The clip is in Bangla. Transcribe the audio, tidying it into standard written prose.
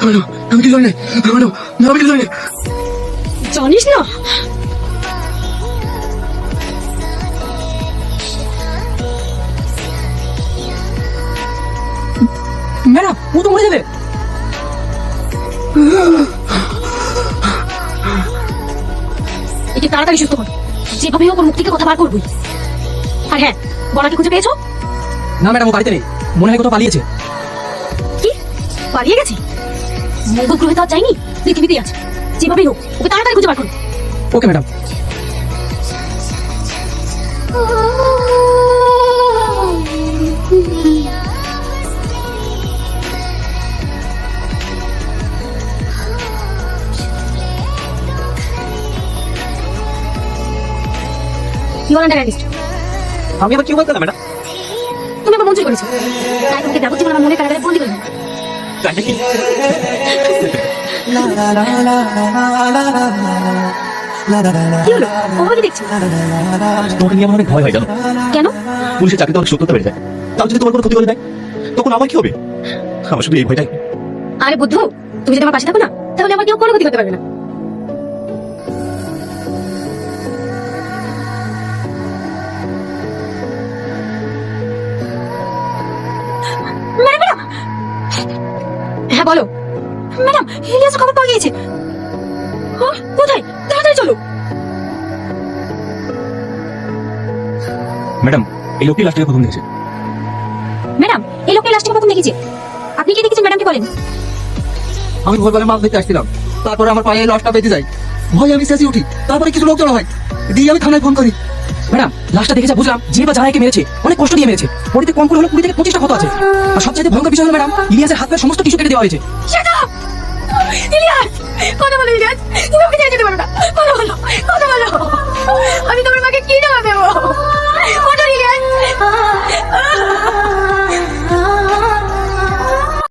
ম্যাডাম, আমি কিছু জানি না। ম্যাডাম, আমি কিছু জানি না। জানিস না? ম্যাডাম, ও তো মরে যাবে। একে তাড়াতাড়ি সুস্থ কর, যেভাবে হোক ওর মুখ থেকে কথা বার করবি। আর হ্যাঁ, বলাকে খুঁজে পেয়েছো? না ম্যাডাম, ও বাড়িতে নেই, মনে হয় কোথাও পালিয়েছে। কি পালিয়ে গেছে? মঙ্গল গ্রহে তো আর যায়নি, পৃথিবীতেই আছে। যেভাবেই হোক ওকে তাড়াতাড়ি খুঁজে বার করো। Okay madam. You are under arrest. আমি আবার কি বলতে না ম্যাডাম? তুমি আমার মন্ত্রী করেছো, তাই তোমাকে যাবতীয় আমার মনে কারাগারে বন্দি করে দিলাম। তাই নাকি? কি হলো, ওভাবে কি দেখছো? তোমাকে নিয়ে আমার অনেক ভয় হয় জানো। কেন? পুলিশের চাকরিতে অনেক সত্যতা বেড়ে যায়, তাও যদি তোমার কোনো ক্ষতি করে দেয় তখন আমার কি হবে? আমার শুধু এই ভয়টাই। আরে বুদ্ধু, তুমি যদি আমার পাশে থাকো না, তাহলে আমার কেউ কোনো ক্ষতি করতে পারবে না। ম্যাডাম, হ্যাঁ বলো। ম্যাডাম, ইলিয়াসের খবর পাওয়া গিয়েছে। হ্যাঁ, কোথায়? তাড়াতাড়ি চলো। ম্যাডাম, এই লোকটি লাস্টে প্রথম দেখেছে। ম্যাডাম, এই লোককে লাস্টে প্রথম দেখেছি। আপনি কি দেখেছেন ম্যাডামকে বলেন? আমি ভোরবেলা মাছ ধরতে আসছিলাম, তারপরে আমার পায়ে লসটা বেঁধে যায়। ভয় আমি চেঁচিয়ে উঠি, তারপরে কিছু লোক জড়ো হয়, দিয়ে আমি থানায় ফোন করি। ম্যাডাম, লাশটা দেখে যা বুঝলাম, যে বা যারা একে মেরেছে অনেক কষ্ট দিয়ে মেরেছে। বডিতে কম করে হলো 20 থেকে 25টা ক্ষত আছে। আর সবচেয়ে ভয়ঙ্কর বিষয় হলো ম্যাডাম, ইলিয়াসের হাত পায়ের সমস্ত কিছু কেটে দেওয়া হয়েছে। Shut up! ইলিয়াস, কথা বলো ইলিয়াস, তুমি ওকে ছেড়ে যেতে পারো